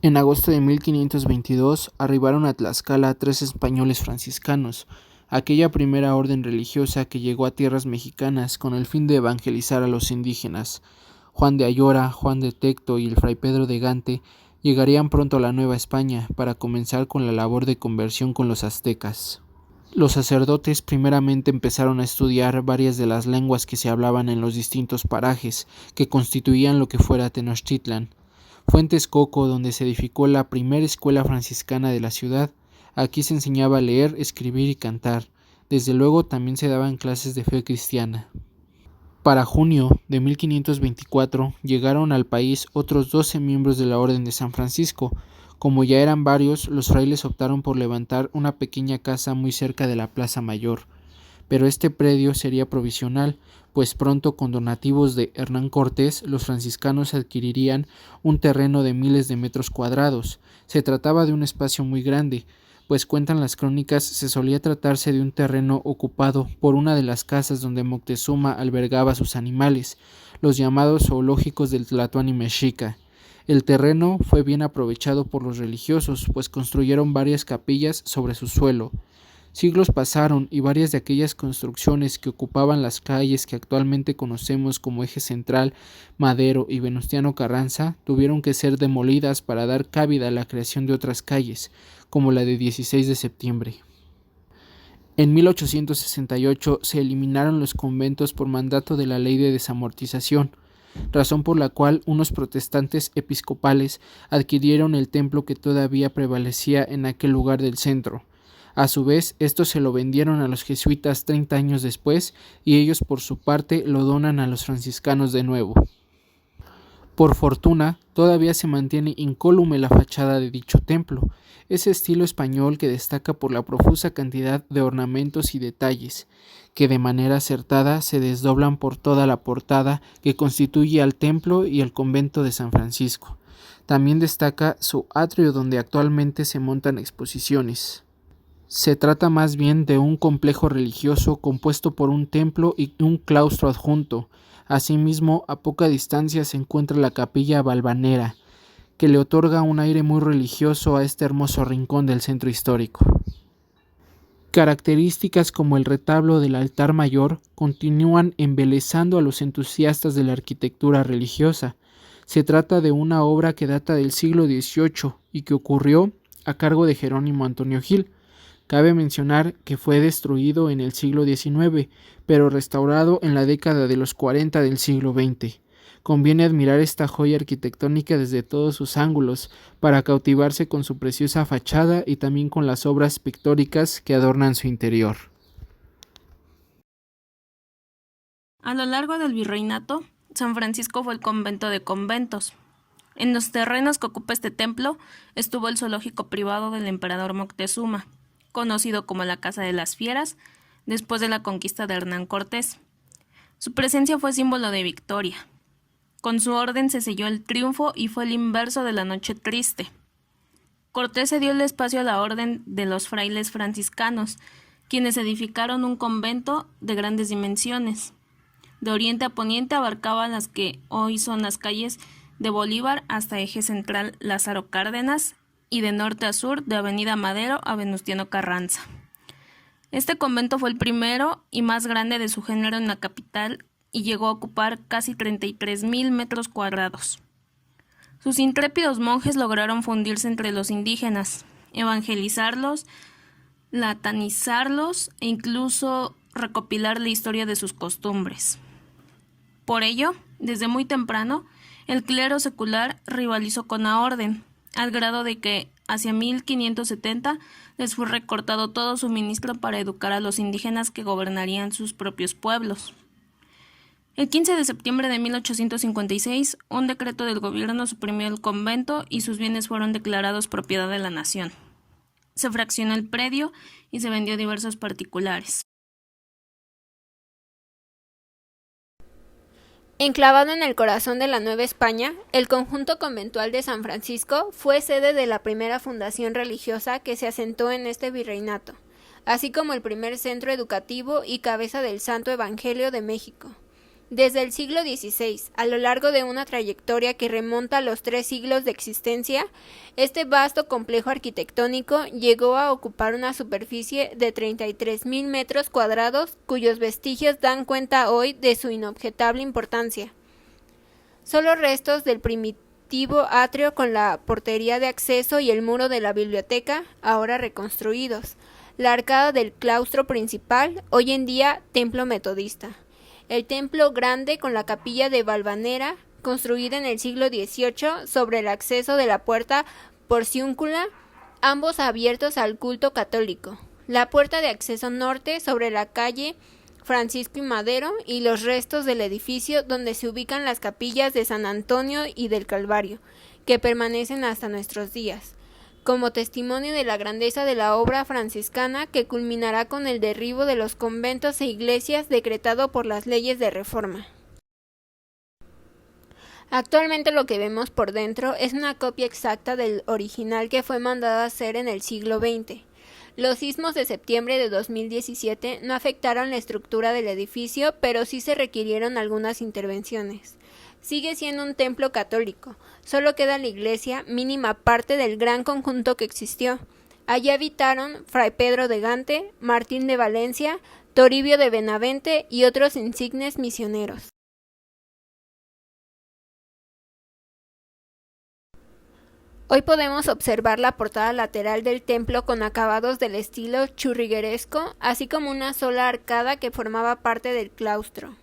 En agosto de 1522 arribaron a Tlaxcala 3 españoles franciscanos, aquella primera orden religiosa que llegó a tierras mexicanas con el fin de evangelizar a los indígenas. Juan de Ayora, Juan de Tecto y el fray Pedro de Gante llegarían pronto a la Nueva España para comenzar con la labor de conversión con los aztecas. Los sacerdotes primeramente empezaron a estudiar varias de las lenguas que se hablaban en los distintos parajes que constituían lo que fuera Tenochtitlan. Fue en Texcoco donde se edificó la primera escuela franciscana de la ciudad. Aquí se enseñaba a leer, escribir y cantar. Desde luego también se daban clases de fe cristiana. Para junio de 1524 llegaron al país otros 12 miembros de la Orden de San Francisco. Como ya eran varios, los frailes optaron por levantar una pequeña casa muy cerca de la Plaza Mayor. Pero este predio sería provisional, pues pronto con donativos de Hernán Cortés los franciscanos adquirirían un terreno de miles de metros cuadrados. Se trataba de un espacio muy grande, pues cuentan las crónicas se solía tratarse de un terreno ocupado por una de las casas donde Moctezuma albergaba sus animales, los llamados zoológicos del Tlatoani Mexica. El terreno fue bien aprovechado por los religiosos, pues construyeron varias capillas sobre su suelo. Siglos pasaron y varias de aquellas construcciones que ocupaban las calles que actualmente conocemos como Eje Central, Madero y Venustiano Carranza tuvieron que ser demolidas para dar cabida a la creación de otras calles, como la de 16 de septiembre. En 1868 se eliminaron los conventos por mandato de la Ley de Desamortización, razón por la cual unos protestantes episcopales adquirieron el templo que todavía prevalecía en aquel lugar del centro. A su vez, estos se lo vendieron a los jesuitas 30 años después y ellos por su parte lo donan a los franciscanos de nuevo. Por fortuna, todavía se mantiene incólume la fachada de dicho templo, ese estilo español que destaca por la profusa cantidad de ornamentos y detalles, que de manera acertada se desdoblan por toda la portada que constituye al templo y el convento de San Francisco. También destaca su atrio donde actualmente se montan exposiciones. Se trata más bien de un complejo religioso compuesto por un templo y un claustro adjunto. Asimismo, a poca distancia se encuentra la capilla Valvanera, que le otorga un aire muy religioso a este hermoso rincón del centro histórico. Características como el retablo del altar mayor continúan embelezando a los entusiastas de la arquitectura religiosa. Se trata de una obra que data del siglo XVIII y que ocurrió a cargo de Jerónimo Antonio Gil. Cabe mencionar que fue destruido en el siglo XIX, pero restaurado en la década de los 40 del siglo XX. Conviene admirar esta joya arquitectónica desde todos sus ángulos, para cautivarse con su preciosa fachada y también con las obras pictóricas que adornan su interior. A lo largo del virreinato, San Francisco fue el convento de conventos. En los terrenos que ocupa este templo estuvo el zoológico privado del emperador Moctezuma, conocido como la Casa de las Fieras, después de la conquista de Hernán Cortés. Su presencia fue símbolo de victoria. Con su orden se selló el triunfo y fue el inverso de la Noche Triste. Cortés cedió el espacio a la orden de los frailes franciscanos, quienes edificaron un convento de grandes dimensiones. De oriente a poniente abarcaba las que hoy son las calles de Bolívar hasta Eje Central Lázaro Cárdenas y de norte a sur de Avenida Madero a Venustiano Carranza. Este convento fue el primero y más grande de su género en la capital y llegó a ocupar casi 33,000 metros cuadrados. Sus intrépidos monjes lograron fundirse entre los indígenas, evangelizarlos, latinizarlos e incluso recopilar la historia de sus costumbres. Por ello, desde muy temprano, el clero secular rivalizó con la orden, al grado de que hacia 1570 les fue recortado todo suministro para educar a los indígenas que gobernarían sus propios pueblos. El 15 de septiembre de 1856, un decreto del gobierno suprimió el convento y sus bienes fueron declarados propiedad de la nación. Se fraccionó el predio y se vendió a diversos particulares. Enclavado en el corazón de la Nueva España, el conjunto conventual de San Francisco fue sede de la primera fundación religiosa que se asentó en este virreinato, así como el primer centro educativo y cabeza del Santo Evangelio de México. Desde el siglo XVI, a lo largo de una trayectoria que remonta a los 3 siglos de existencia, este vasto complejo arquitectónico llegó a ocupar una superficie de 33.000 metros cuadrados, cuyos vestigios dan cuenta hoy de su inobjetable importancia. Solo restos del primitivo atrio con la portería de acceso y el muro de la biblioteca, ahora reconstruidos, la arcada del claustro principal, hoy en día templo metodista. El templo grande con la capilla de Valvanera, construida en el siglo XVIII sobre el acceso de la puerta porciúncula, ambos abiertos al culto católico. La puerta de acceso norte sobre la calle Francisco y Madero y los restos del edificio donde se ubican las capillas de San Antonio y del Calvario, que permanecen hasta nuestros días, como testimonio de la grandeza de la obra franciscana que culminará con el derribo de los conventos e iglesias decretado por las leyes de reforma. Actualmente lo que vemos por dentro es una copia exacta del original que fue mandado a hacer en el siglo XX. Los sismos de septiembre de 2017 no afectaron la estructura del edificio, pero sí se requirieron algunas intervenciones. Sigue siendo un templo católico, solo queda la iglesia, mínima parte del gran conjunto que existió. Allí habitaron Fray Pedro de Gante, Martín de Valencia, Toribio de Benavente y otros insignes misioneros. Hoy podemos observar la portada lateral del templo con acabados del estilo churrigueresco, así como una sola arcada que formaba parte del claustro.